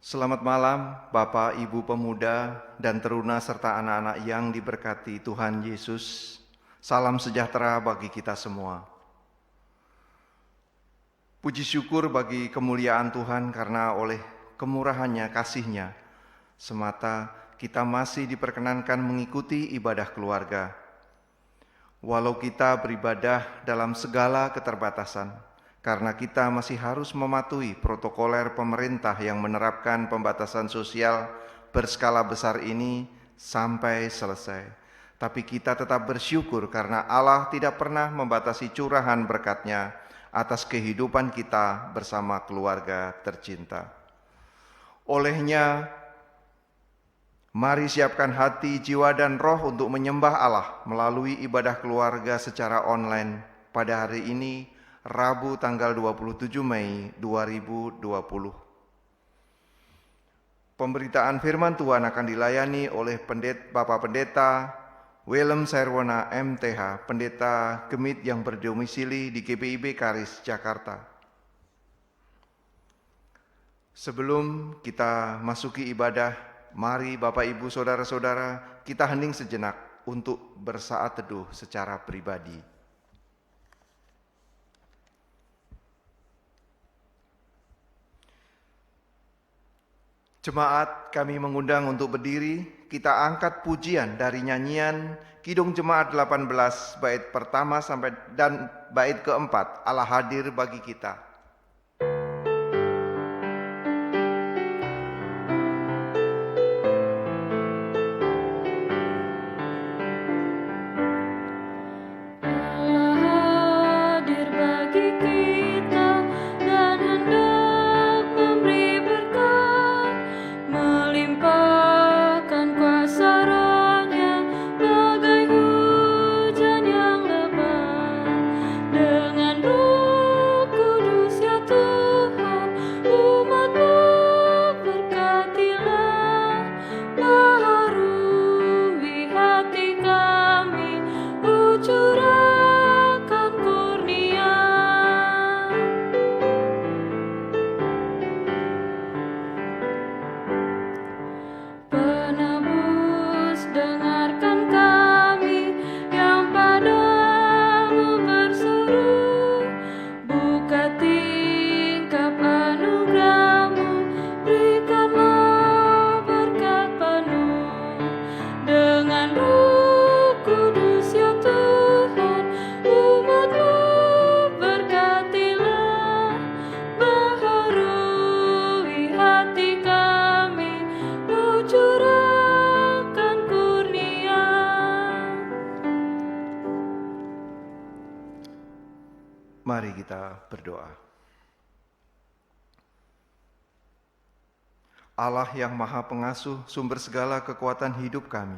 Selamat malam, Bapak, Ibu pemuda, dan teruna serta anak-anak yang diberkati Tuhan Yesus. Salam sejahtera bagi kita semua. Puji syukur bagi kemuliaan Tuhan karena oleh kemurahannya, kasih-Nya, semata kita masih diperkenankan mengikuti ibadah keluarga. Walau kita beribadah dalam segala keterbatasan, karena kita masih harus mematuhi protokoler pemerintah yang menerapkan pembatasan sosial berskala besar ini sampai selesai. Tapi kita tetap bersyukur karena Allah tidak pernah membatasi curahan berkat-Nya atas kehidupan kita bersama keluarga tercinta. Olehnya, mari siapkan hati, jiwa, dan roh untuk menyembah Allah melalui ibadah keluarga secara online pada hari ini, Rabu tanggal 27 Mei 2020. Pemberitaan firman Tuhan akan dilayani oleh Bapak Pendeta Willem Serwona MTH, Pendeta Gemit yang berdomisili di GPIB Karis, Jakarta. Sebelum kita masuki ibadah, mari Bapak Ibu Saudara-saudara kita hening sejenak untuk bersaat teduh secara pribadi. Jemaat kami mengundang untuk berdiri, kita angkat pujian dari nyanyian Kidung Jemaat 18 bait pertama sampai dan bait keempat, Allah hadir bagi kita. Mari kita berdoa. Allah yang Maha Pengasuh, sumber segala kekuatan hidup kami,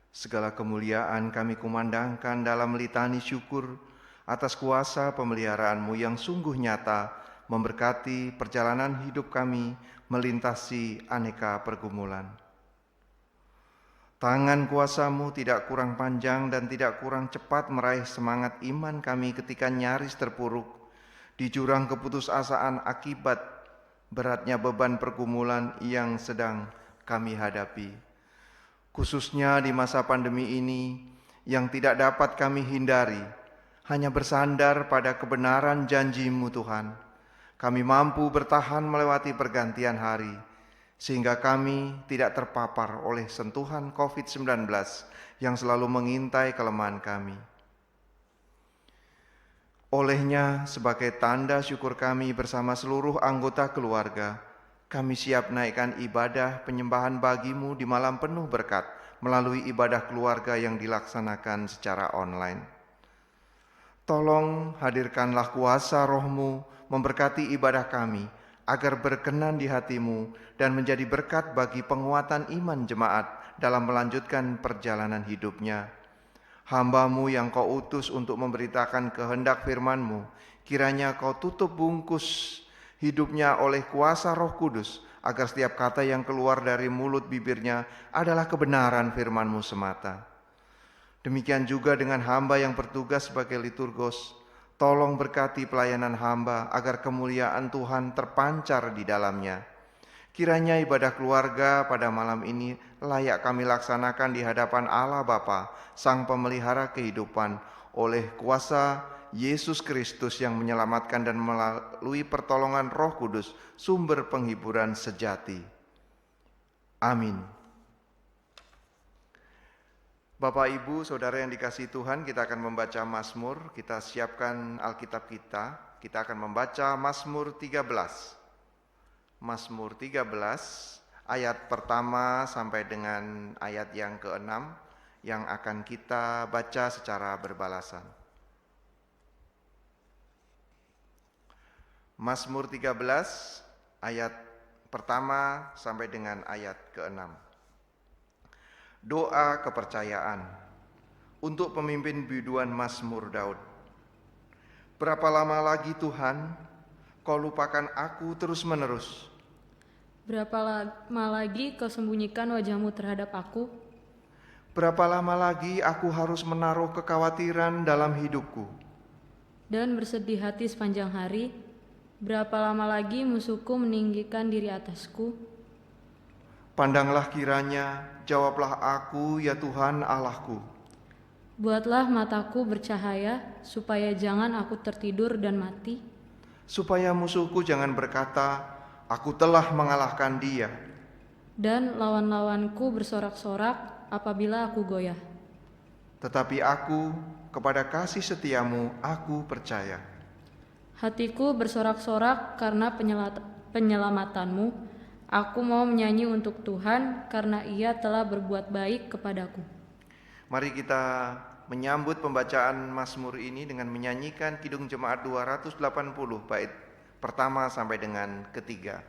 segala kemuliaan kami kumandangkan dalam litani syukur atas kuasa pemeliharaan-Mu yang sungguh nyata memberkati perjalanan hidup kami melintasi aneka pergumulan. Tangan kuasa-Mu tidak kurang panjang dan tidak kurang cepat meraih semangat iman kami ketika nyaris terpuruk di jurang keputusasaan akibat beratnya beban pergumulan yang sedang kami hadapi. Khususnya di masa pandemi ini yang tidak dapat kami hindari, hanya bersandar pada kebenaran janji-Mu Tuhan, kami mampu bertahan melewati pergantian hari, sehingga kami tidak terpapar oleh sentuhan COVID-19 yang selalu mengintai kelemahan kami. Olehnya, sebagai tanda syukur kami bersama seluruh anggota keluarga, kami siap naikkan ibadah penyembahan bagi-Mu di malam penuh berkat melalui ibadah keluarga yang dilaksanakan secara online. Tolong hadirkanlah kuasa Roh-Mu memberkati ibadah kami, agar berkenan di hati-Mu dan menjadi berkat bagi penguatan iman jemaat dalam melanjutkan perjalanan hidupnya. Hamba-Mu yang Kau utus untuk memberitakan kehendak firman-Mu, kiranya Kau tutup bungkus hidupnya oleh kuasa Roh Kudus, agar setiap kata yang keluar dari mulut bibirnya adalah kebenaran firman-Mu semata. Demikian juga dengan hamba yang bertugas sebagai liturgos. Tolong berkati pelayanan hamba agar kemuliaan Tuhan terpancar di dalamnya. Kiranya ibadah keluarga pada malam ini layak kami laksanakan di hadapan Allah Bapa, Sang Pemelihara kehidupan, oleh kuasa Yesus Kristus yang menyelamatkan dan melalui pertolongan Roh Kudus, sumber penghiburan sejati. Amin. Bapak, Ibu, Saudara yang dikasihi Tuhan, kita akan membaca Mazmur. Kita siapkan Alkitab kita. Kita akan membaca Mazmur 13. Mazmur 13 ayat pertama sampai dengan ayat yang ke-6 yang akan kita baca secara berbalasan. Mazmur 13 ayat pertama sampai dengan ayat ke-6. Doa kepercayaan untuk pemimpin biduan Mazmur Daud. Berapa lama lagi Tuhan, Kau lupakan aku terus-menerus? Berapa lama lagi Kau sembunyikan wajah-Mu terhadap aku? Berapa lama lagi aku harus menaruh kekhawatiran dalam hidupku? Dan bersedih hati sepanjang hari? Berapa lama lagi musuhku meninggikan diri atasku? Pandanglah kiranya, jawablah aku ya Tuhan Allahku. Buatlah mataku bercahaya, supaya jangan aku tertidur dan mati. Supaya musuhku jangan berkata, aku telah mengalahkan dia. Dan lawan-lawanku bersorak-sorak apabila aku goyah. Tetapi aku, kepada kasih setiamu, aku percaya. Hatiku bersorak-sorak karena penyelamatanmu. Aku mau menyanyi untuk Tuhan karena Ia telah berbuat baik kepadaku. Mari kita menyambut pembacaan Mazmur ini dengan menyanyikan Kidung Jemaat 280 bait pertama sampai dengan ketiga.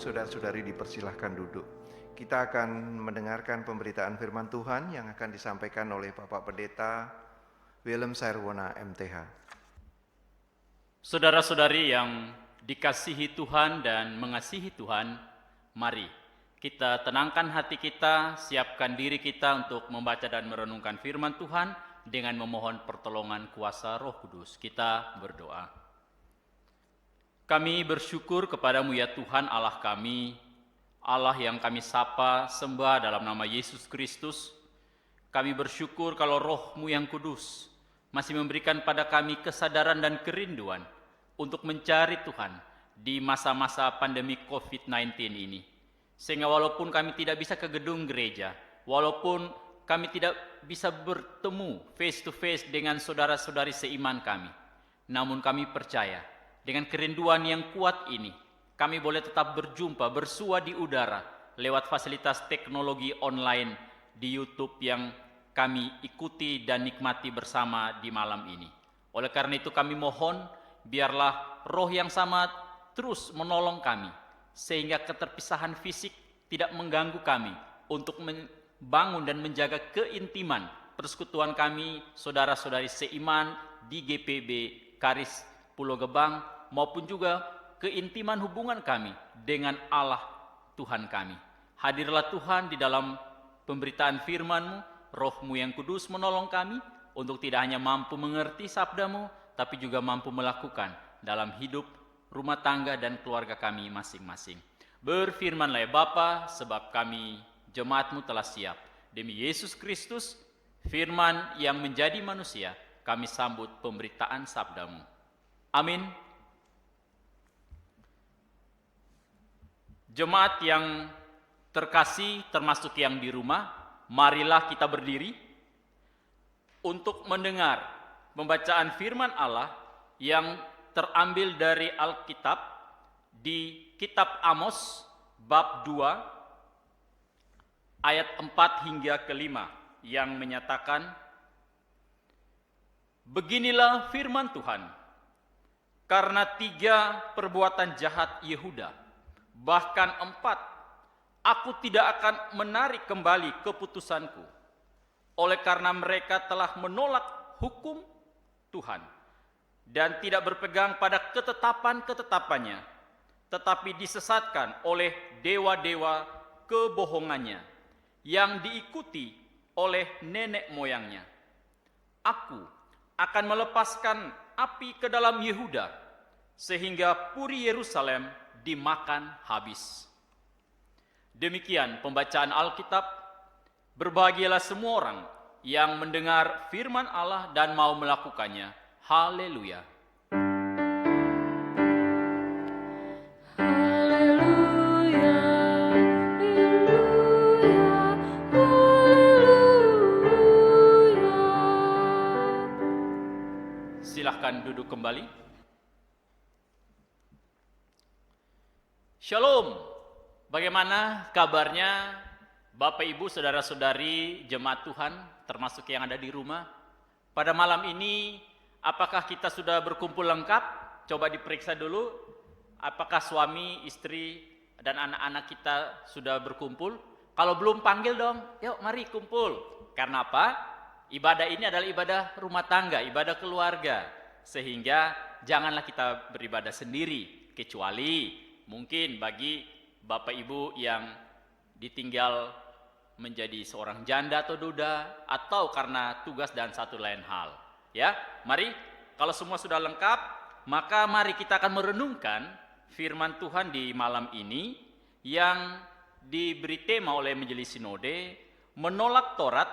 Saudara-saudari dipersilahkan duduk. Kita akan mendengarkan pemberitaan firman Tuhan yang akan disampaikan oleh Bapak Pendeta Willem Sairwona MTH. Saudara-saudari yang dikasihi Tuhan dan mengasihi Tuhan, mari kita tenangkan hati kita, siapkan diri kita untuk membaca dan merenungkan firman Tuhan dengan memohon pertolongan kuasa Roh Kudus. Kita berdoa. Kami bersyukur kepadamu ya Tuhan Allah kami, Allah yang kami sapa, sembah dalam nama Yesus Kristus. Kami bersyukur kalau Roh-Mu yang kudus masih memberikan pada kami kesadaran dan kerinduan untuk mencari Tuhan di masa-masa pandemi COVID-19 ini. Sehingga walaupun kami tidak bisa ke gedung gereja, walaupun kami tidak bisa bertemu face to face dengan saudara-saudari seiman kami, namun kami percaya dengan kerinduan yang kuat ini, kami boleh tetap berjumpa, bersua di udara lewat fasilitas teknologi online di YouTube yang kami ikuti dan nikmati bersama di malam ini. Oleh karena itu kami mohon, biarlah Roh yang sama terus menolong kami, sehingga keterpisahan fisik tidak mengganggu kami untuk membangun dan menjaga keintiman persekutuan kami, saudara-saudari seiman di GPB Karis Pulau Gebang, maupun juga keintiman hubungan kami dengan Allah Tuhan kami. Hadirlah Tuhan di dalam pemberitaan firman-Mu, Roh-Mu yang kudus menolong kami untuk tidak hanya mampu mengerti sabda-Mu, tapi juga mampu melakukan dalam hidup, rumah tangga, dan keluarga kami masing-masing. Berfirmanlah ya Bapa, sebab kami jemaat-Mu telah siap. Demi Yesus Kristus, firman yang menjadi manusia, kami sambut pemberitaan sabda-Mu. Amin. Jemaat yang terkasih, termasuk yang di rumah, marilah kita berdiri untuk mendengar pembacaan firman Allah yang terambil dari Alkitab di Kitab Amos bab 2 ayat 4 hingga ke 5 yang menyatakan, beginilah firman Tuhan, karena 3 perbuatan jahat Yehuda, bahkan 4, aku tidak akan menarik kembali keputusanku, oleh karena mereka telah menolak hukum Tuhan dan tidak berpegang pada ketetapan-ketetapannya, tetapi disesatkan oleh dewa-dewa kebohongannya yang diikuti oleh nenek moyangnya. Aku akan melepaskan api ke dalam Yehuda, sehingga puri Yerusalem dimakan habis. Demikian pembacaan Alkitab. Berbahagialah semua orang yang mendengar firman Allah dan mau melakukannya. Haleluya. Haleluya, haleluya, haleluya. Silahkan duduk kembali. Shalom. Bagaimana kabarnya Bapak Ibu, saudara-saudari jemaat Tuhan, termasuk yang ada di rumah? Pada malam ini, apakah kita sudah berkumpul lengkap? Coba diperiksa dulu. Apakah suami, istri, dan anak-anak kita sudah berkumpul? Kalau belum, panggil dong. Yuk, mari kumpul. Karena apa? Ibadah ini adalah ibadah rumah tangga, ibadah keluarga. Sehingga janganlah kita beribadah sendiri, kecuali mungkin bagi Bapak Ibu yang ditinggal menjadi seorang janda atau duda, atau karena tugas dan satu lain hal. Ya, mari, kalau semua sudah lengkap, maka mari kita akan merenungkan firman Tuhan di malam ini yang diberi tema oleh Majelis Sinode. Menolak Taurat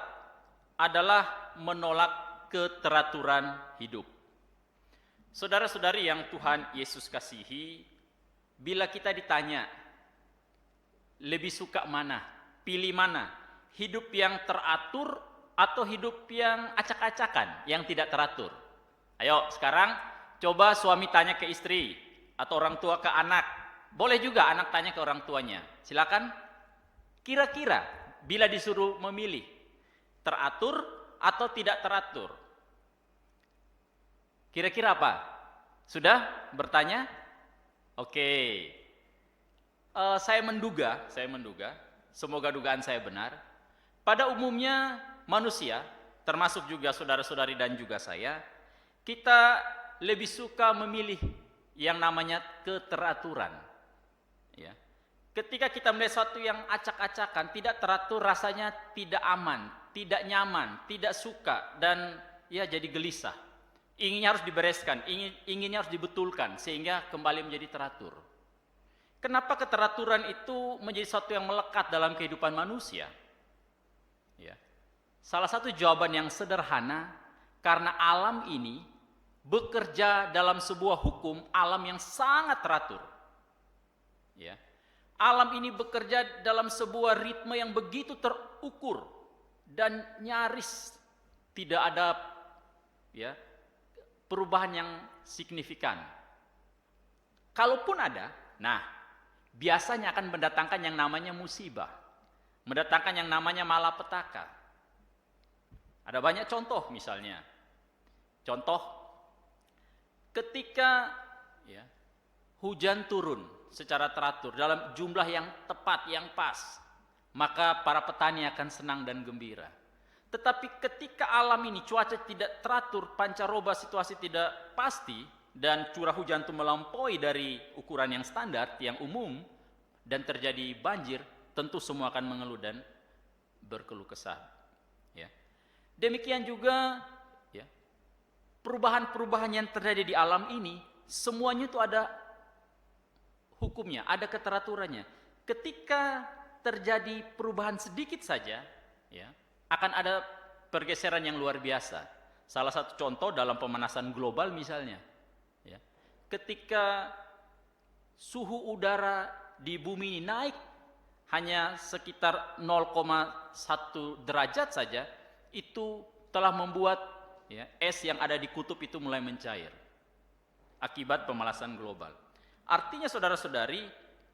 adalah menolak keteraturan hidup. Saudara-saudari yang Tuhan Yesus kasihi, bila kita ditanya, lebih suka mana? Pilih mana? Hidup yang teratur atau hidup yang acak-acakan, yang tidak teratur? Ayo sekarang coba suami tanya ke istri, atau orang tua ke anak. Boleh juga anak tanya ke orang tuanya. Silakan. Kira-kira bila disuruh memilih, teratur atau tidak teratur? Kira-kira apa? Sudah bertanya? Oke. Saya menduga, semoga dugaan saya benar. Pada umumnya manusia, termasuk juga saudara-saudari dan juga saya, kita lebih suka memilih yang namanya keteraturan. Ya. Ketika kita melihat sesuatu yang acak-acakan, tidak teratur, rasanya tidak aman, tidak nyaman, tidak suka, dan ya jadi gelisah. Inginnya harus dibereskan, inginnya harus dibetulkan, sehingga kembali menjadi teratur. Kenapa keteraturan itu menjadi sesuatu yang melekat dalam kehidupan manusia? Ya. Salah satu jawaban yang sederhana, karena alam ini bekerja dalam sebuah hukum alam yang sangat teratur. Ya. Alam ini bekerja dalam sebuah ritme yang begitu terukur dan nyaris tidak ada ya, perubahan yang signifikan. Kalaupun ada, biasanya akan mendatangkan yang namanya musibah, mendatangkan yang namanya malapetaka. Ada banyak contoh, misalnya contoh ketika ya, hujan turun secara teratur dalam jumlah yang tepat, yang pas, maka para petani akan senang dan gembira. Tetapi ketika alam ini cuaca tidak teratur, pancaroba, situasi tidak pasti, dan curah hujan itu melampaui dari ukuran yang standar, yang umum, dan terjadi banjir, tentu semua akan mengeluh dan berkeluh kesah. Ya. Demikian juga ya, perubahan-perubahan yang terjadi di alam ini semuanya itu ada hukumnya, ada keteraturannya. Ketika terjadi perubahan sedikit saja, ya, akan ada pergeseran yang luar biasa. Salah satu contoh dalam pemanasan global misalnya, ya, ketika suhu udara di bumi ini naik hanya sekitar 0,1 derajat saja, itu telah membuat ya, es yang ada di kutub itu mulai mencair akibat pemanasan global. Artinya saudara-saudari,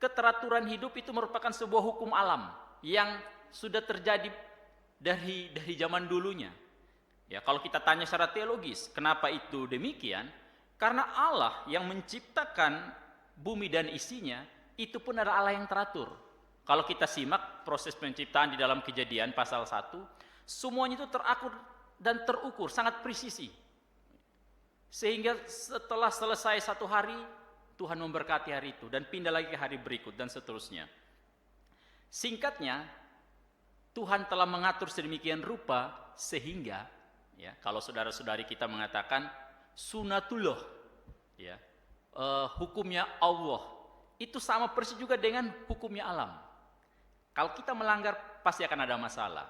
keteraturan hidup itu merupakan sebuah hukum alam yang sudah terjadi dari zaman dulunya. Ya, kalau kita tanya secara teologis, kenapa itu demikian? Karena Allah yang menciptakan bumi dan isinya itu pun adalah Allah yang teratur. Kalau kita simak proses penciptaan di dalam Kejadian pasal 1, semuanya itu teratur dan terukur, sangat presisi. Sehingga setelah selesai satu hari, Tuhan memberkati hari itu dan pindah lagi ke hari berikut dan seterusnya. Singkatnya, Tuhan telah mengatur sedemikian rupa sehingga ya, kalau saudara-saudari kita mengatakan sunatullah, ya, hukumnya Allah itu sama persis juga dengan hukumnya alam. Kalau kita melanggar pasti akan ada masalah.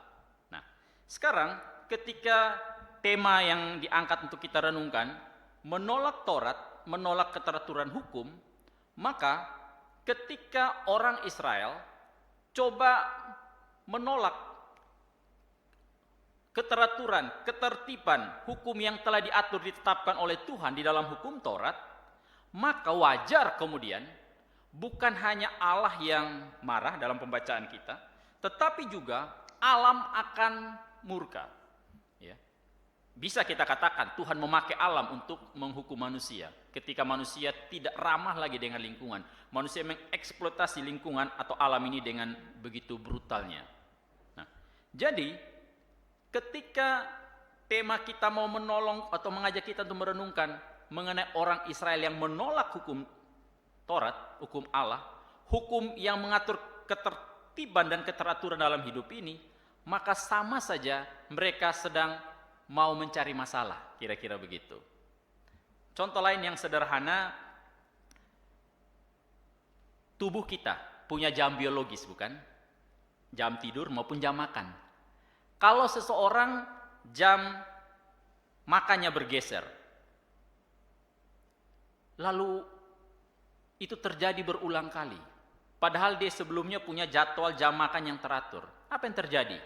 Nah, sekarang ketika tema yang diangkat untuk kita renungkan menolak Taurat, menolak keteraturan hukum, maka ketika orang Israel coba menolak keteraturan, ketertiban, hukum yang telah diatur, ditetapkan oleh Tuhan di dalam hukum Taurat, maka wajar kemudian bukan hanya Allah yang marah dalam pembacaan kita, tetapi juga alam akan murka. Ya. Bisa kita katakan Tuhan memakai alam untuk menghukum manusia ketika manusia tidak ramah lagi dengan lingkungan. Manusia mengeksploitasi lingkungan atau alam ini dengan begitu brutalnya. Nah, jadi ketika tema kita mau menolong atau mengajak kita untuk merenungkan mengenai orang Israel yang menolak hukum Taurat, hukum Allah, hukum yang mengatur ketertiban dan keteraturan dalam hidup ini, maka sama saja mereka sedang mau mencari masalah, kira-kira begitu. Contoh lain yang sederhana, tubuh kita punya jam biologis, bukan? Jam tidur maupun jam makan. Kalau seseorang jam makannya bergeser, lalu itu terjadi berulang kali, padahal dia sebelumnya punya jadwal jam makan yang teratur. Apa yang terjadi?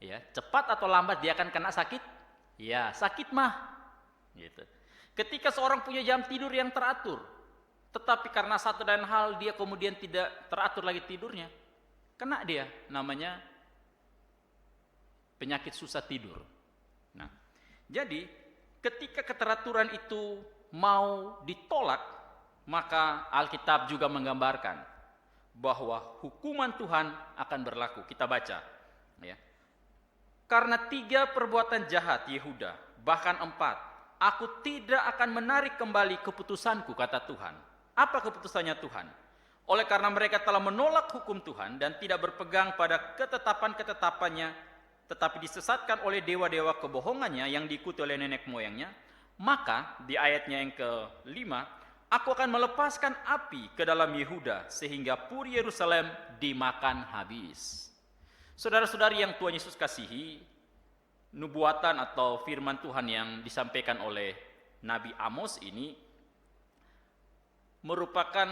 Ya, cepat atau lambat dia akan kena sakit? Ya, sakit mah. Gitu. Ketika seorang punya jam tidur yang teratur, tetapi karena satu dan hal dia kemudian tidak teratur lagi tidurnya, kena dia namanya penyakit susah tidur. Nah, jadi ketika keteraturan itu mau ditolak, maka Alkitab juga menggambarkan bahwa hukuman Tuhan akan berlaku. Kita baca, ya. Karena 3 perbuatan jahat Yehuda, bahkan 4, aku tidak akan menarik kembali keputusanku, kata Tuhan. Apa keputusannya Tuhan? Oleh karena mereka telah menolak hukum Tuhan dan tidak berpegang pada ketetapan-ketetapannya, tetapi disesatkan oleh dewa-dewa kebohongannya yang diikuti oleh nenek moyangnya, maka di ayatnya yang ke-5, aku akan melepaskan api ke dalam Yehuda sehingga puri Yerusalem dimakan habis. Saudara-saudari yang Tuhan Yesus kasihi, nubuatan atau firman Tuhan yang disampaikan oleh Nabi Amos ini merupakan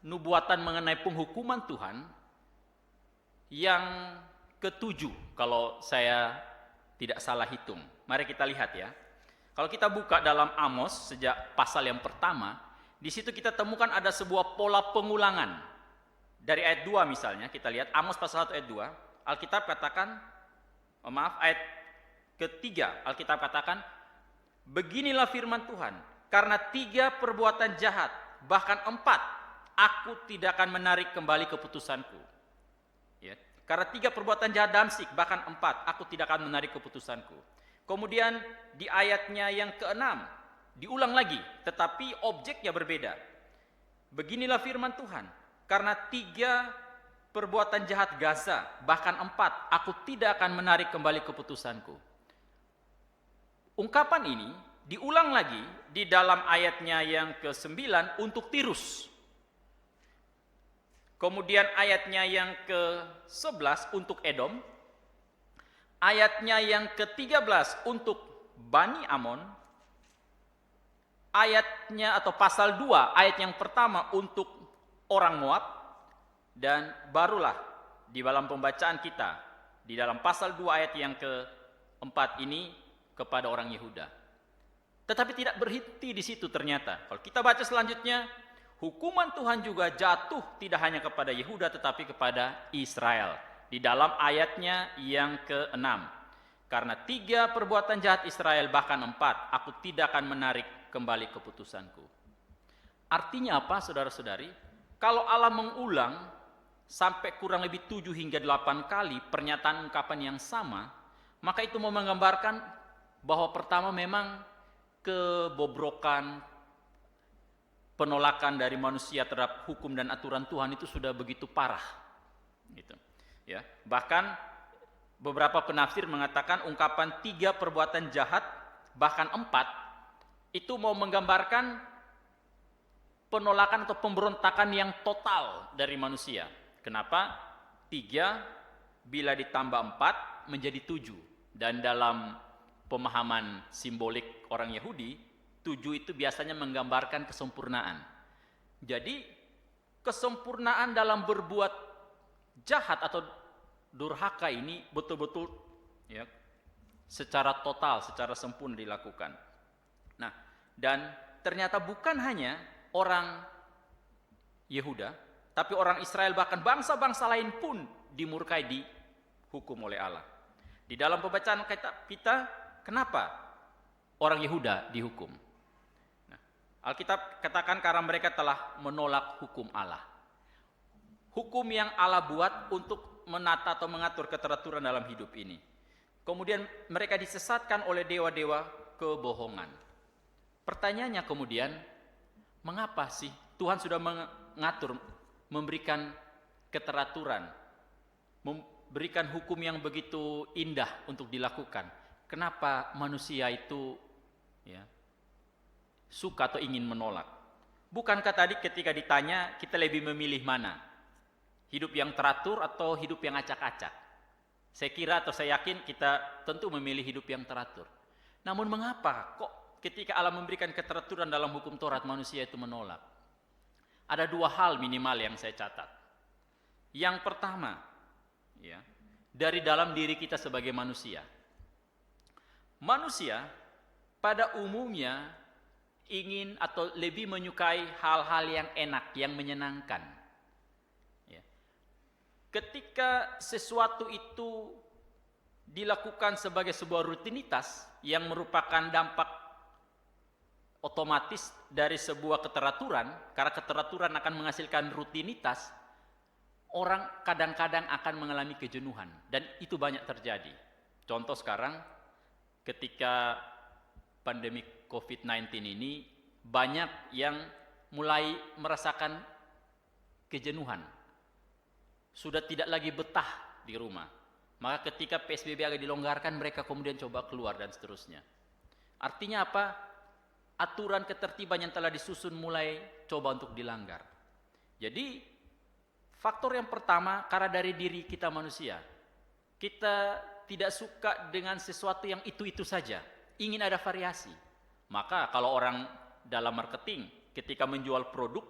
nubuatan mengenai penghukuman Tuhan yang ke-7 kalau saya tidak salah hitung. Mari kita lihat ya. Kalau kita buka dalam Amos sejak pasal yang pertama, di situ kita temukan ada sebuah pola pengulangan. Dari ayat 2 misalnya, kita lihat Amos pasal 1 ayat 2, Alkitab katakan, ayat ketiga, Alkitab katakan, beginilah firman Tuhan, karena 3 perbuatan jahat, bahkan 4, aku tidak akan menarik kembali keputusanku. Ya, karena 3 perbuatan jahat Damsik, bahkan 4, aku tidak akan menarik keputusanku. Kemudian di ayatnya yang ke-6, diulang lagi, tetapi objeknya berbeda. Beginilah firman Tuhan, karena 3 perbuatan jahat Gaza, bahkan 4, aku tidak akan menarik kembali keputusanku. Ungkapan ini diulang lagi di dalam ayatnya yang ke-9 untuk Tirus. Kemudian ayatnya yang ke-11 untuk Edom, ayatnya yang ke-13 untuk Bani Amon, ayatnya atau pasal 2 ayat yang pertama untuk orang Moab, dan barulah di dalam pembacaan kita di dalam pasal 2 ayat yang ke-4 ini kepada orang Yehuda. Tetapi tidak berhenti di situ ternyata. Kalau kita baca selanjutnya, hukuman Tuhan juga jatuh tidak hanya kepada Yehuda tetapi kepada Israel. Di dalam ayatnya yang ke-6. Karena 3 perbuatan jahat Israel, bahkan 4, aku tidak akan menarik kembali keputusanku. Artinya apa, saudara-saudari? Kalau Allah mengulang sampai kurang lebih 7 hingga 8 kali pernyataan ungkapan yang sama, maka itu mau menggambarkan bahwa pertama memang kebobrokan, penolakan dari manusia terhadap hukum dan aturan Tuhan itu sudah begitu parah. Gitu. Ya, bahkan beberapa penafsir mengatakan ungkapan 3 perbuatan jahat, bahkan 4, itu mau menggambarkan penolakan atau pemberontakan yang total dari manusia. Kenapa? 3 bila ditambah 4 menjadi 7. Dan dalam pemahaman simbolik orang Yahudi, 7 itu biasanya menggambarkan kesempurnaan. Jadi kesempurnaan dalam berbuat jahat atau durhaka ini betul-betul ya, secara total, secara sempurna dilakukan. Nah, dan ternyata bukan hanya orang Yehuda, tapi orang Israel bahkan bangsa-bangsa lain pun dimurkai, dihukum oleh Allah. Di dalam pembacaan kita, kenapa orang Yehuda dihukum? Nah, Alkitab katakan karena mereka telah menolak hukum Allah. Hukum yang Allah buat untuk menata atau mengatur keteraturan dalam hidup ini. Kemudian mereka disesatkan oleh dewa-dewa kebohongan. Pertanyaannya kemudian, mengapa sih Tuhan sudah mengatur, memberikan keteraturan, memberikan hukum yang begitu indah untuk dilakukan? Kenapa manusia itu ya, suka atau ingin menolak? Bukankah tadi ketika ditanya kita lebih memilih mana? Hidup yang teratur atau hidup yang acak-acak? Saya kira atau saya yakin kita tentu memilih hidup yang teratur. Namun mengapa kok ketika Allah memberikan keteraturan dalam hukum Taurat manusia itu menolak? Ada 2 hal minimal yang saya catat. Yang pertama, ya, dari dalam diri kita sebagai manusia. Manusia pada umumnya ingin atau lebih menyukai hal-hal yang enak, yang menyenangkan. Ya. Ketika sesuatu itu dilakukan sebagai sebuah rutinitas yang merupakan dampak otomatis dari sebuah keteraturan, karena keteraturan akan menghasilkan rutinitas, orang kadang-kadang akan mengalami kejenuhan, dan itu banyak terjadi. Contoh sekarang, ketika pandemi COVID-19 ini, banyak yang mulai merasakan kejenuhan, sudah tidak lagi betah di rumah. Maka ketika PSBB agak dilonggarkan, mereka kemudian coba keluar dan seterusnya. Artinya apa? Aturan ketertiban yang telah disusun mulai coba untuk dilanggar. Jadi faktor yang pertama karena dari diri kita manusia. Kita tidak suka dengan sesuatu yang itu-itu saja. Ingin ada variasi. Maka kalau orang dalam marketing ketika menjual produk,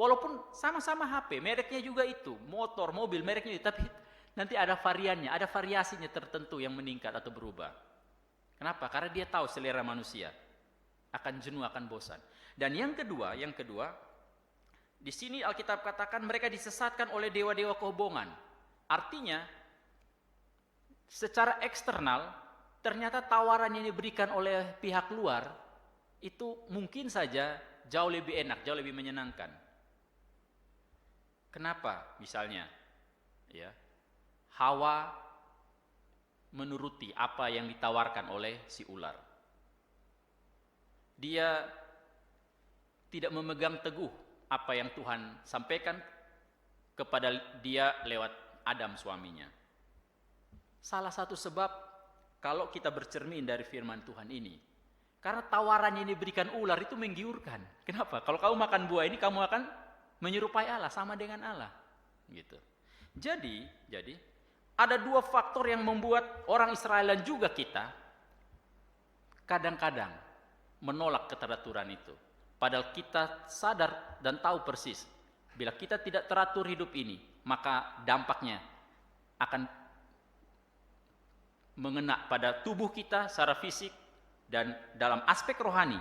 walaupun sama-sama HP, mereknya juga itu, motor, mobil, mereknya itu, tapi nanti ada variannya, ada variasinya tertentu yang meningkat atau berubah. Kenapa? Karena dia tahu selera manusia. Akan jenuh, akan bosan. Dan yang kedua, di sini Alkitab katakan mereka disesatkan oleh dewa-dewa kebohongan. Artinya, secara eksternal, ternyata tawaran yang diberikan oleh pihak luar itu mungkin saja jauh lebih enak, jauh lebih menyenangkan. Kenapa? Misalnya, ya, Hawa menuruti apa yang ditawarkan oleh si ular. Dia tidak memegang teguh apa yang Tuhan sampaikan kepada dia lewat Adam suaminya. Salah satu sebab kalau kita bercermin dari firman Tuhan ini, karena tawaran yang diberikan ular itu menggiurkan. Kenapa? Kalau kamu makan buah ini, kamu akan menyerupai Allah, sama dengan Allah. Gitu. Jadi ada dua faktor yang membuat orang Israel dan juga kita kadang-kadang menolak keteraturan itu. Padahal kita sadar dan tahu persis, bila kita tidak teratur hidup ini, maka dampaknya akan mengena pada tubuh kita secara fisik dan dalam aspek rohani.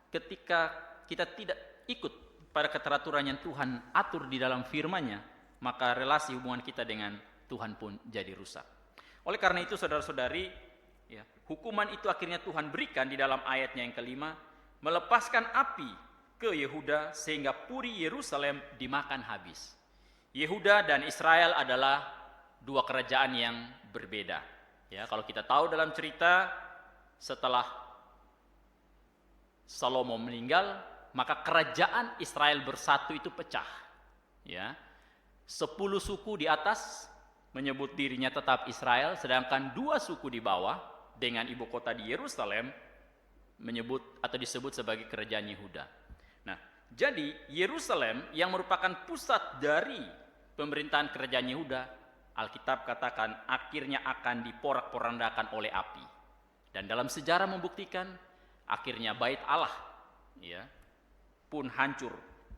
Ketika kita tidak ikut pada keteraturan yang Tuhan atur di dalam firman-Nya, maka relasi hubungan kita dengan Tuhan pun jadi rusak. Oleh karena itu saudara-saudari, ya, hukuman itu akhirnya Tuhan berikan di dalam ayatnya yang kelima, melepaskan api ke Yehuda sehingga puri Yerusalem dimakan habis. Yehuda dan Israel adalah dua kerajaan yang berbeda. Ya, kalau kita tahu dalam cerita, setelah Salomo meninggal, maka kerajaan Israel bersatu itu pecah. Ya, 10 suku di atas menyebut dirinya tetap Israel, sedangkan 2 suku di bawah dengan ibu kota di Yerusalem menyebut atau disebut sebagai kerajaan Yehuda. Nah, jadi Yerusalem yang merupakan pusat dari pemerintahan kerajaan Yehuda, Alkitab katakan akhirnya akan diporak-porandakan oleh api. Dan dalam sejarah membuktikan akhirnya bait Allah, ya, pun hancur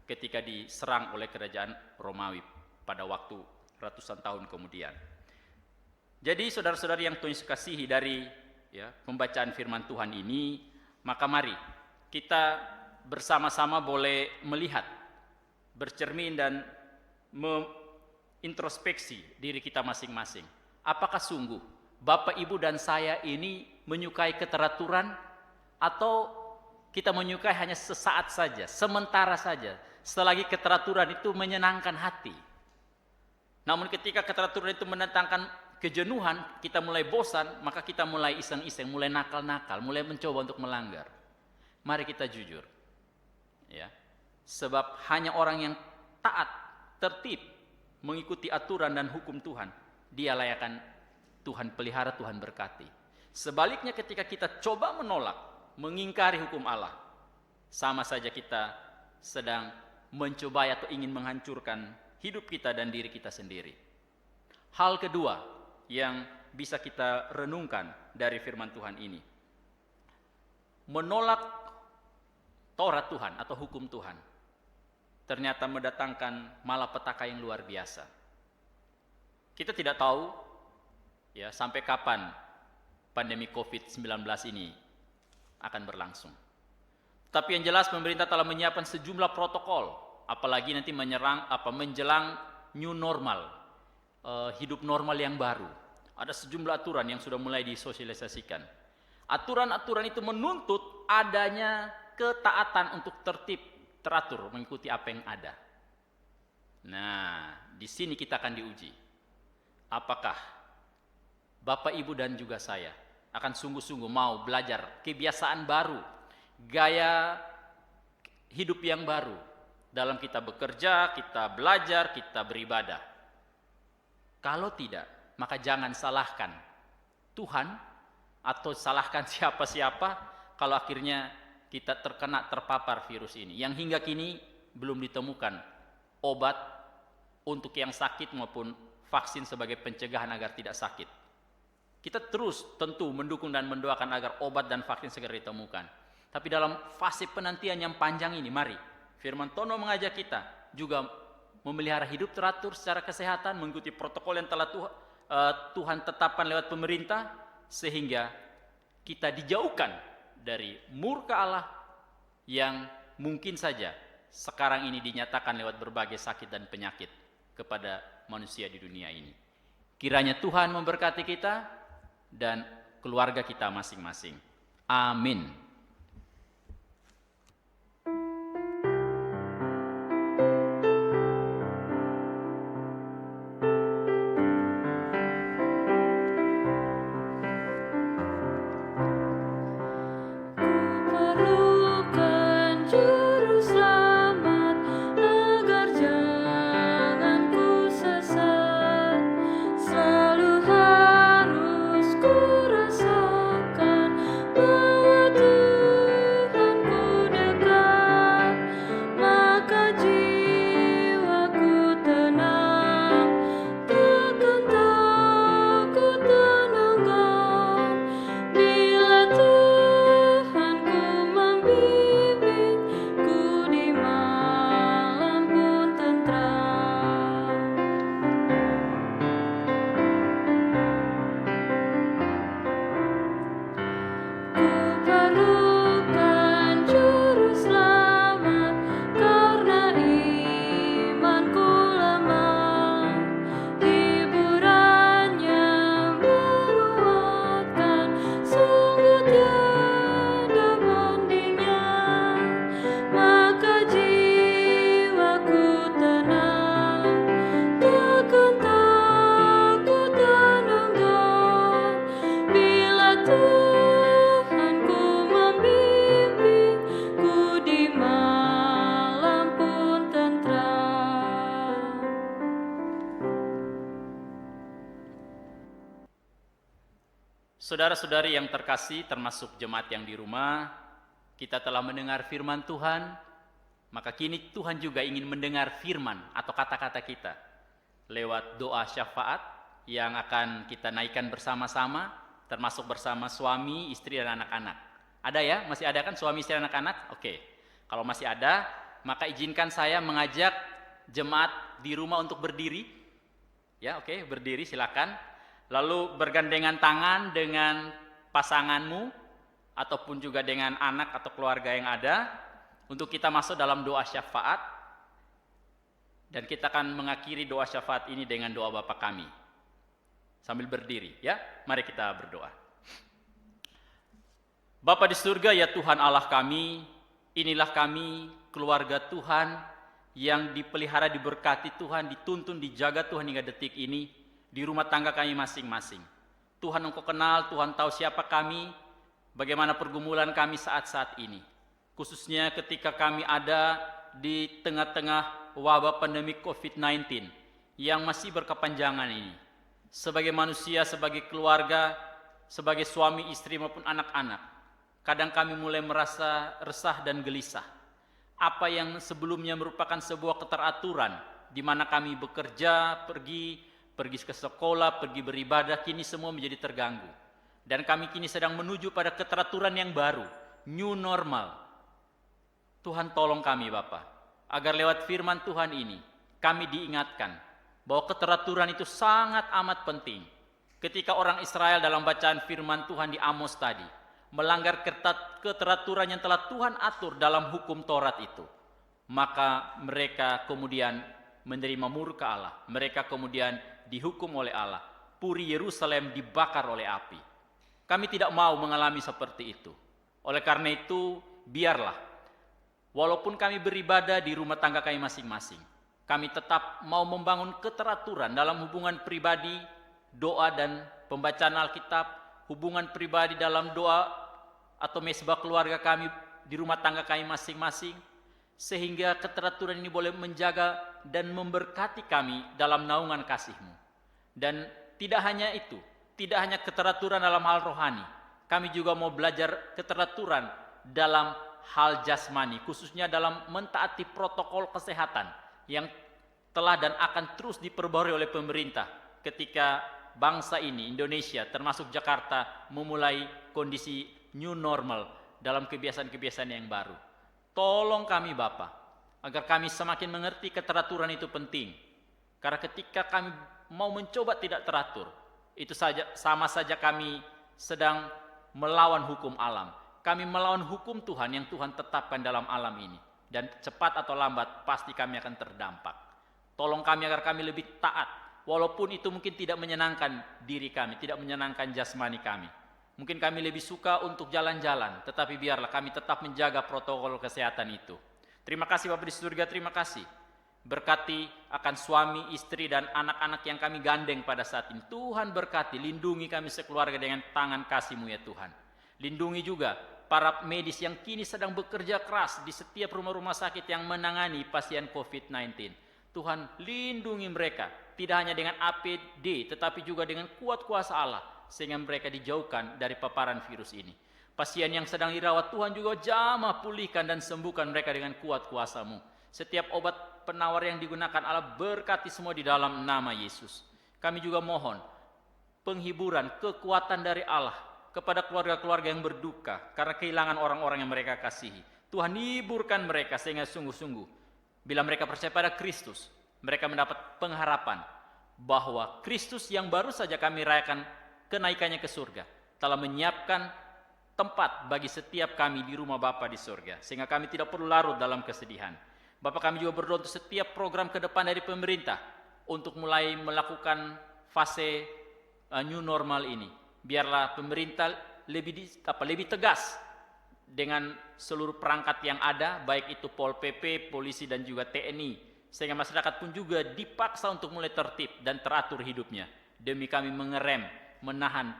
ketika diserang oleh kerajaan Romawi pada waktu ratusan tahun kemudian. Jadi saudara-saudari yang Tuhan kasihi, dari ya, pembacaan firman Tuhan ini, maka mari kita bersama-sama boleh melihat, bercermin dan introspeksi diri kita masing-masing. Apakah sungguh Bapak, Ibu, dan saya ini menyukai keteraturan, atau kita menyukai hanya sesaat saja, sementara saja, selagi keteraturan itu menyenangkan hati. Namun ketika keteraturan itu mendatangkan kejenuhan, kita mulai bosan, maka kita mulai iseng-iseng, mulai nakal-nakal, mulai mencoba untuk melanggar. Mari kita jujur, ya, sebab hanya orang yang taat, tertib, mengikuti aturan dan hukum Tuhan, dialah yang akan Tuhan pelihara, Tuhan berkati. Sebaliknya ketika kita coba menolak, mengingkari hukum Allah, sama saja kita sedang mencoba atau ingin menghancurkan hidup kita dan diri kita sendiri. Hal kedua yang bisa kita renungkan dari firman Tuhan ini, menolak Taurat Tuhan atau hukum Tuhan ternyata mendatangkan malapetaka yang luar biasa. Kita tidak tahu ya sampai kapan pandemi COVID-19 ini akan berlangsung. Tapi yang jelas pemerintah telah menyiapkan sejumlah protokol, apalagi nanti menjelang new normal, hidup normal yang baru. Ada sejumlah aturan yang sudah mulai disosialisasikan. Aturan-aturan itu menuntut adanya ketaatan untuk tertib, teratur, mengikuti apa yang ada. Nah, di sini kita akan diuji. Apakah Bapak, Ibu, dan juga saya akan sungguh-sungguh mau belajar kebiasaan baru, gaya hidup yang baru dalam kita bekerja, kita belajar, kita beribadah. Kalau tidak, maka jangan salahkan Tuhan atau salahkan siapa-siapa kalau akhirnya kita terpapar virus ini, yang hingga kini belum ditemukan obat untuk yang sakit maupun vaksin sebagai pencegahan agar tidak sakit. Kita terus tentu mendukung dan mendoakan agar obat dan vaksin segera ditemukan. Tapi dalam fase penantian yang panjang ini, mari firman Tuhan mengajak kita juga memelihara hidup teratur secara kesehatan, mengikuti protokol yang telah Tuhan tetapkan lewat pemerintah, sehingga kita dijauhkan dari murka Allah yang mungkin saja sekarang ini dinyatakan lewat berbagai sakit dan penyakit kepada manusia di dunia ini. Kiranya Tuhan memberkati kita dan keluarga kita masing-masing. Amin. Perlukan juru selamat agar jangan ku Saudara-saudari yang terkasih, termasuk jemaat yang di rumah, kita telah mendengar firman Tuhan, maka kini Tuhan juga ingin mendengar firman atau kata-kata kita lewat doa syafaat yang akan kita naikkan bersama-sama, termasuk bersama suami, istri, dan anak-anak. Ada ya? Masih ada kan suami, istri, dan anak-anak? Oke. Kalau masih ada, maka izinkan saya mengajak jemaat di rumah untuk berdiri. Ya, oke, berdiri silakan. Lalu bergandengan tangan dengan pasanganmu ataupun juga dengan anak atau keluarga yang ada untuk kita masuk dalam doa syafaat, dan kita akan mengakhiri doa syafaat ini dengan doa Bapa kami. Sambil berdiri ya, mari kita berdoa. Bapa di surga, ya Tuhan Allah kami, inilah kami, keluarga Tuhan yang dipelihara, diberkati Tuhan, dituntun, dijaga Tuhan hingga detik ini di rumah tangga kami masing-masing. Tuhan, Engkau kenal, Tuhan tahu siapa kami, bagaimana pergumulan kami saat-saat ini. Khususnya ketika kami ada di tengah-tengah wabah pandemi COVID-19 yang masih berkepanjangan ini. Sebagai manusia, sebagai keluarga, sebagai suami, istri maupun anak-anak, kadang kami mulai merasa resah dan gelisah. Apa yang sebelumnya merupakan sebuah keteraturan, di mana kami bekerja, pergi ke sekolah, pergi beribadah, kini semua menjadi terganggu. Dan kami kini sedang menuju pada keteraturan yang baru, new normal. Tuhan tolong kami Bapa, agar lewat firman Tuhan ini, kami diingatkan bahwa keteraturan itu sangat amat penting. Ketika orang Israel dalam bacaan firman Tuhan di Amos tadi, melanggar keteraturan yang telah Tuhan atur dalam hukum Taurat itu, maka mereka kemudian menerima murka Allah. Mereka kemudian dihukum oleh Allah. Puri Yerusalem dibakar oleh api. Kami tidak mau mengalami seperti itu. Oleh karena itu, biarlah, walaupun kami beribadah di rumah tangga kami masing-masing, kami tetap mau membangun keteraturan dalam hubungan pribadi, doa dan pembacaan Alkitab, hubungan pribadi dalam doa atau mesbah keluarga kami di rumah tangga kami masing-masing, sehingga keteraturan ini boleh menjaga dan memberkati kami dalam naungan kasih-Mu. Dan tidak hanya itu, tidak hanya keteraturan dalam hal rohani, kami juga mau belajar keteraturan dalam hal jasmani, khususnya dalam mentaati protokol kesehatan yang telah dan akan terus diperbarui oleh pemerintah ketika bangsa ini, Indonesia, termasuk Jakarta, memulai kondisi new normal dalam kebiasaan-kebiasaan yang baru. Tolong kami Bapa, agar kami semakin mengerti keteraturan itu penting. Karena ketika kami mau mencoba tidak teratur, itu sama saja kami sedang melawan hukum alam. Kami melawan hukum Tuhan yang Tuhan tetapkan dalam alam ini. Dan cepat atau lambat pasti kami akan terdampak. Tolong kami agar kami lebih taat, walaupun itu mungkin tidak menyenangkan diri kami, tidak menyenangkan jasmani kami. Mungkin kami lebih suka untuk jalan-jalan, tetapi biarlah kami tetap menjaga protokol kesehatan itu. Terima kasih Bapa di surga, terima kasih. Berkati akan suami, istri, dan anak-anak yang kami gandeng pada saat ini. Tuhan berkati, lindungi kami sekeluarga dengan tangan kasih-Mu ya Tuhan. Lindungi juga para medis yang kini sedang bekerja keras di setiap rumah-rumah sakit yang menangani pasien COVID-19. Tuhan lindungi mereka, tidak hanya dengan APD, tetapi juga dengan kuat kuasa Allah, sehingga mereka dijauhkan dari paparan virus ini. Pasien yang sedang dirawat, Tuhan juga jamah pulihkan dan sembuhkan mereka dengan kuat kuasa-Mu. Setiap obat penawar yang digunakan Allah berkati semua di dalam nama Yesus. Kami juga mohon penghiburan, kekuatan dari Allah kepada keluarga-keluarga yang berduka karena kehilangan orang-orang yang mereka kasihi. Tuhan hiburkan mereka sehingga sungguh-sungguh bila mereka percaya pada Kristus, mereka mendapat pengharapan bahwa Kristus yang baru saja kami rayakan kenaikannya ke surga telah menyiapkan tempat bagi setiap kami di rumah Bapa di surga, sehingga kami tidak perlu larut dalam kesedihan. Bapak, kami juga berdoa untuk setiap program ke depan dari pemerintah untuk mulai melakukan fase new normal ini. Biarlah pemerintah lebih tegas dengan seluruh perangkat yang ada, baik itu Pol PP, polisi dan juga TNI, sehingga masyarakat pun juga dipaksa untuk mulai tertib dan teratur hidupnya demi kami mengerem, menahan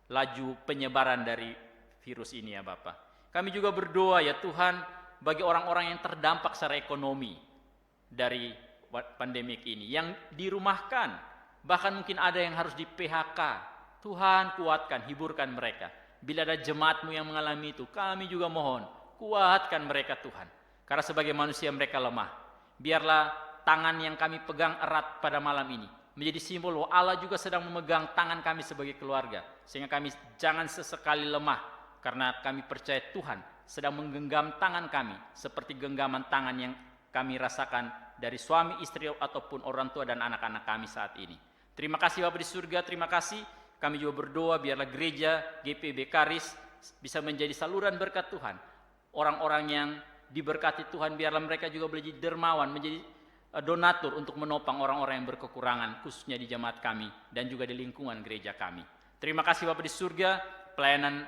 laju penyebaran dari virus ini ya Bapak. Kami juga berdoa ya Tuhan bagi orang-orang yang terdampak secara ekonomi dari pandemik ini, yang dirumahkan, bahkan mungkin ada yang harus di PHK Tuhan kuatkan, hiburkan mereka. Bila ada jemaat-Mu yang mengalami itu, kami juga mohon, kuatkan mereka Tuhan. Karena sebagai manusia mereka lemah. Biarlah tangan yang kami pegang erat pada malam ini menjadi simbol bahwa Allah juga sedang memegang tangan kami sebagai keluarga. Sehingga kami jangan sesekali lemah, karena kami percaya Tuhan sedang menggenggam tangan kami seperti genggaman tangan yang kami rasakan dari suami, istri, ataupun orang tua dan anak-anak kami saat ini. Terima kasih Bapa di surga, terima kasih. Kami juga berdoa biarlah gereja GPIB Karis bisa menjadi saluran berkat Tuhan. Orang-orang yang diberkati Tuhan, biarlah mereka juga boleh jadi dermawan, menjadi donatur untuk menopang orang-orang yang berkekurangan, khususnya di jemaat kami dan juga di lingkungan gereja kami. Terima kasih Bapa di surga, pelayanan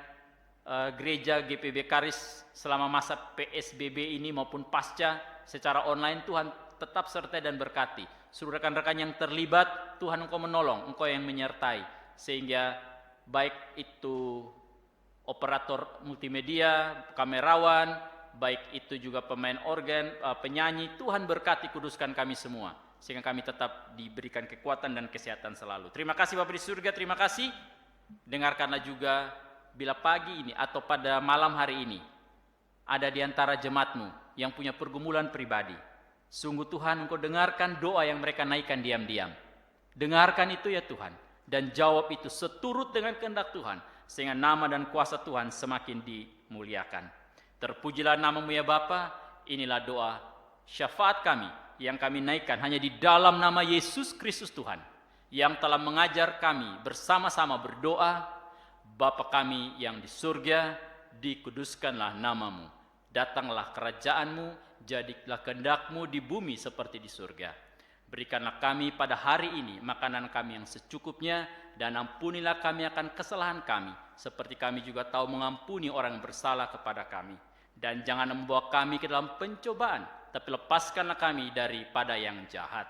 gereja GPIB Karis selama masa PSBB ini maupun pasca secara online, Tuhan tetap sertai dan berkati. Seluruh rekan-rekan yang terlibat, Tuhan Engkau menolong, Engkau yang menyertai. Sehingga baik itu operator multimedia, kamerawan, baik itu juga pemain organ, penyanyi, Tuhan berkati, kuduskan kami semua. Sehingga kami tetap diberikan kekuatan dan kesehatan selalu. Terima kasih Bapa di surga, terima kasih. Dengarkanlah juga bila pagi ini atau pada malam hari ini ada di antara jemaat-Mu yang punya pergumulan pribadi. Sungguh Tuhan, Engkau dengarkan doa yang mereka naikkan diam-diam. Dengarkan itu ya Tuhan. Dan jawab itu seturut dengan kehendak Tuhan, sehingga nama dan kuasa Tuhan semakin dimuliakan. Terpujilah nama-Mu ya Bapa. Inilah doa syafaat kami yang kami naikkan hanya di dalam nama Yesus Kristus Tuhan, yang telah mengajar kami bersama-sama berdoa. Bapa kami yang di surga, dikuduskanlah nama-Mu. Datanglah kerajaan-Mu, jadilah kehendak-Mu di bumi seperti di surga. Berikanlah kami pada hari ini makanan kami yang secukupnya, dan ampunilah kami akan kesalahan kami, seperti kami juga tahu mengampuni orang yang bersalah kepada kami. Dan jangan membawa kami ke dalam pencobaan, tapi lepaskanlah kami daripada yang jahat.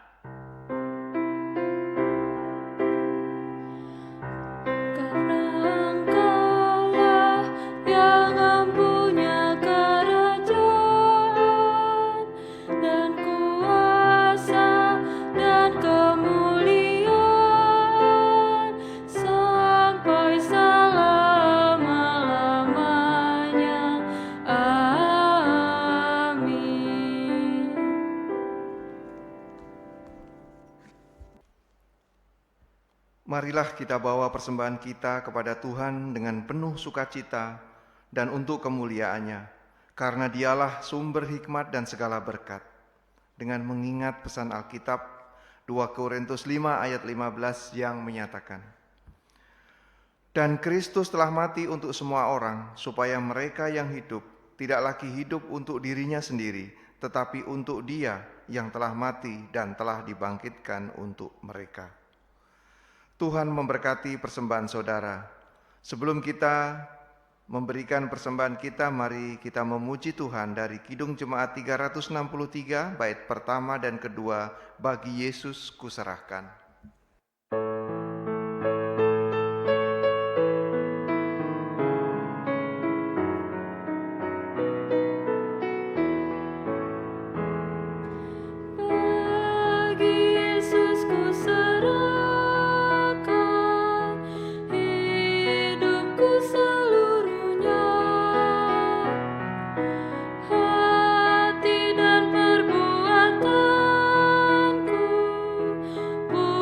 Marilah kita bawa persembahan kita kepada Tuhan dengan penuh sukacita dan untuk kemuliaan-Nya, karena Dialah sumber hikmat dan segala berkat. Dengan mengingat pesan Alkitab 2 Korintus 5 ayat 15 yang menyatakan, "Dan Kristus telah mati untuk semua orang, supaya mereka yang hidup tidak lagi hidup untuk dirinya sendiri, tetapi untuk Dia yang telah mati dan telah dibangkitkan untuk mereka." Tuhan memberkati persembahan saudara. Sebelum kita memberikan persembahan kita, mari kita memuji Tuhan dari Kidung Jemaat 363, bait pertama dan kedua, "Bagi Yesus kuserahkan." Ku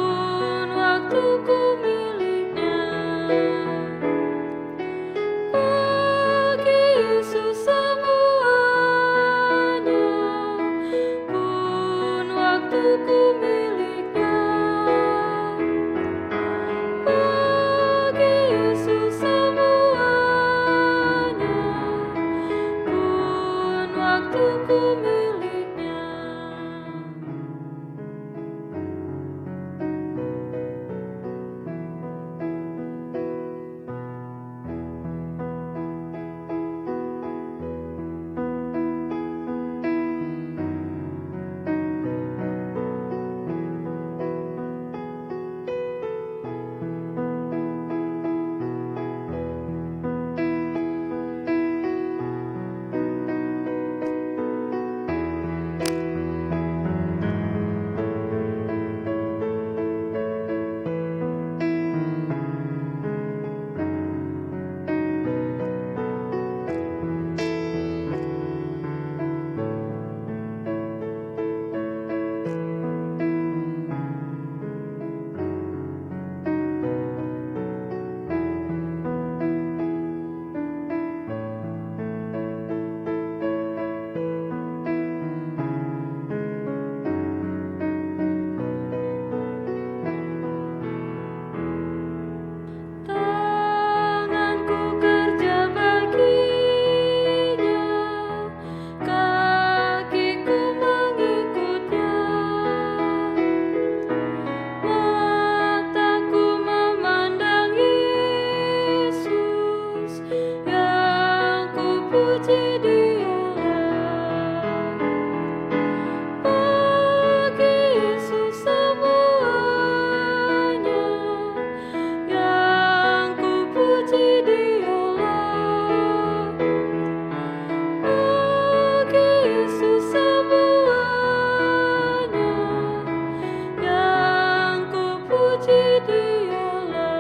Dialah.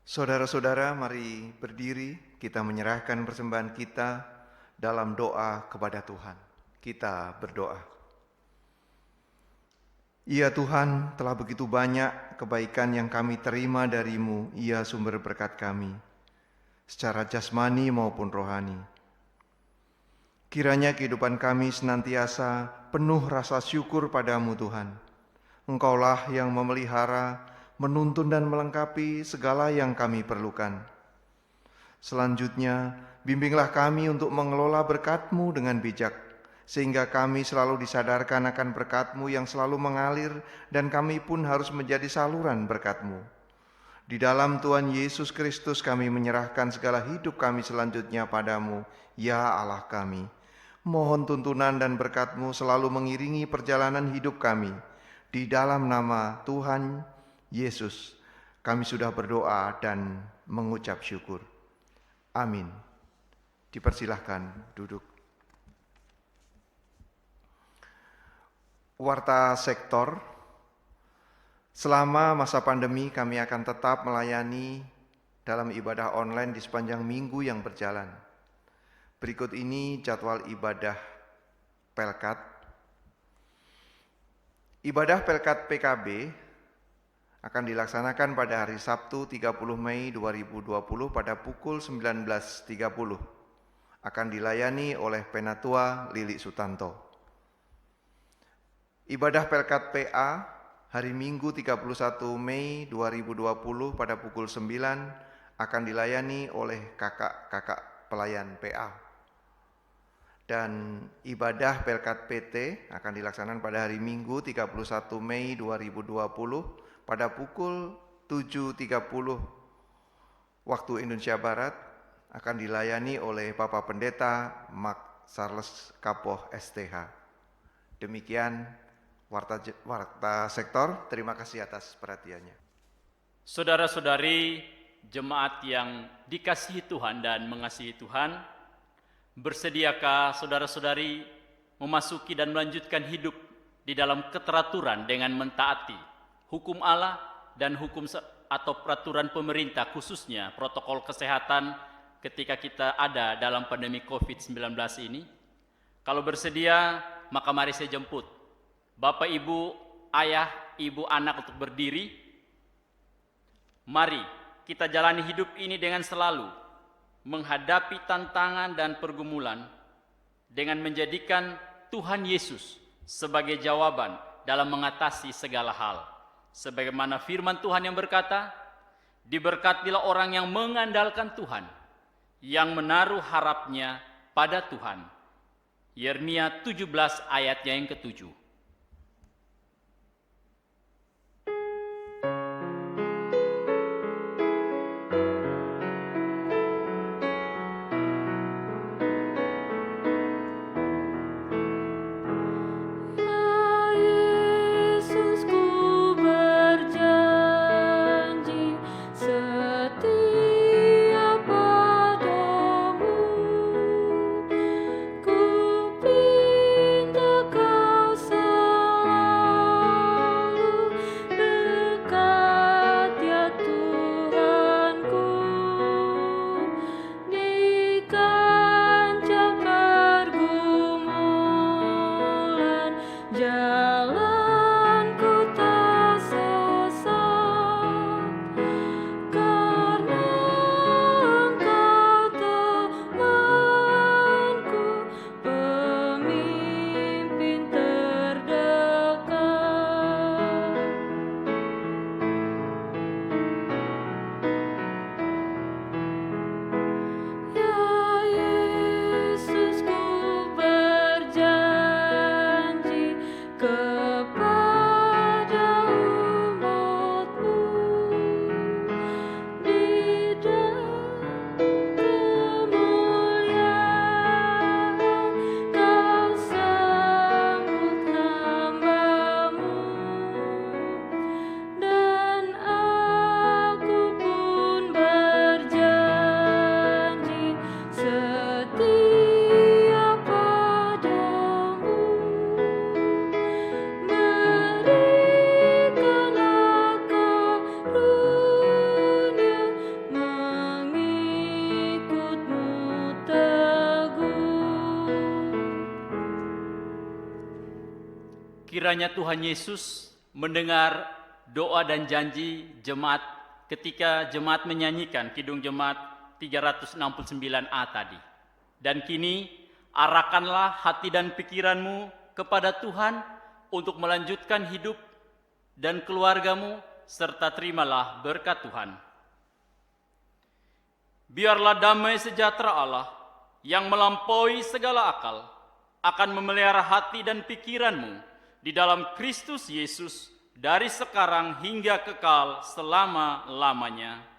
Saudara-saudara, mari berdiri, kita menyerahkan persembahan kita dalam doa kepada Tuhan. Kita berdoa. Ya Tuhan, telah begitu banyak kebaikan yang kami terima dari-Mu, ya sumber berkat kami, secara jasmani maupun rohani. Kiranya kehidupan kami senantiasa penuh rasa syukur pada-Mu Tuhan. Engkaulah yang memelihara, menuntun dan melengkapi segala yang kami perlukan. Selanjutnya, bimbinglah kami untuk mengelola berkat-Mu dengan bijak, sehingga kami selalu disadarkan akan berkat-Mu yang selalu mengalir dan kami pun harus menjadi saluran berkat-Mu. Di dalam Tuhan Yesus Kristus kami menyerahkan segala hidup kami selanjutnya pada-Mu, ya Allah kami. Mohon tuntunan dan berkat-Mu selalu mengiringi perjalanan hidup kami. Di dalam nama Tuhan Yesus kami sudah berdoa dan mengucap syukur. Amin. Dipersilahkan duduk. Warta sektor, selama masa pandemi kami akan tetap melayani dalam ibadah online di sepanjang minggu yang berjalan. Berikut ini jadwal ibadah Pelkat. Ibadah Pelkat PKB akan dilaksanakan pada hari Sabtu 30 Mei 2020 pada pukul 19.30. Akan dilayani oleh Penatua Lili Sutanto. Ibadah Pelkat PA hari Minggu 31 Mei 2020 pada pukul 9 akan dilayani oleh kakak-kakak pelayan PA. Dan ibadah Pelkat PT akan dilaksanakan pada hari Minggu 31 Mei 2020 pada pukul 7.30 waktu Indonesia Barat akan dilayani oleh Bapak Pendeta Mark Charles Kapoh STH. Demikian Warta sektor, terima kasih atas perhatiannya. Saudara-saudari jemaat yang dikasihi Tuhan dan mengasihi Tuhan, bersediakah saudara-saudari memasuki dan melanjutkan hidup di dalam keteraturan dengan mentaati hukum Allah dan hukum atau peraturan pemerintah, khususnya protokol kesehatan ketika kita ada dalam pandemi COVID-19 ini? Kalau bersedia, maka mari saya jemput Bapak, Ibu, Ayah, Ibu, Anak untuk berdiri. Mari kita jalani hidup ini dengan selalu menghadapi tantangan dan pergumulan dengan menjadikan Tuhan Yesus sebagai jawaban dalam mengatasi segala hal. Sebagaimana firman Tuhan yang berkata, diberkatilah orang yang mengandalkan Tuhan, yang menaruh harapnya pada Tuhan. Yeremia 17 ayatnya yang ke-7. Ku pinta kau Kiranya Tuhan Yesus mendengar doa dan janji jemaat ketika jemaat menyanyikan Kidung Jemaat 369A tadi. Dan kini arahkanlah hati dan pikiranmu kepada Tuhan untuk melanjutkan hidup dan keluargamu, serta terimalah berkat Tuhan. Biarlah damai sejahtera Allah yang melampaui segala akal akan memelihara hati dan pikiranmu di dalam Kristus Yesus dari sekarang hingga kekal selama-lamanya.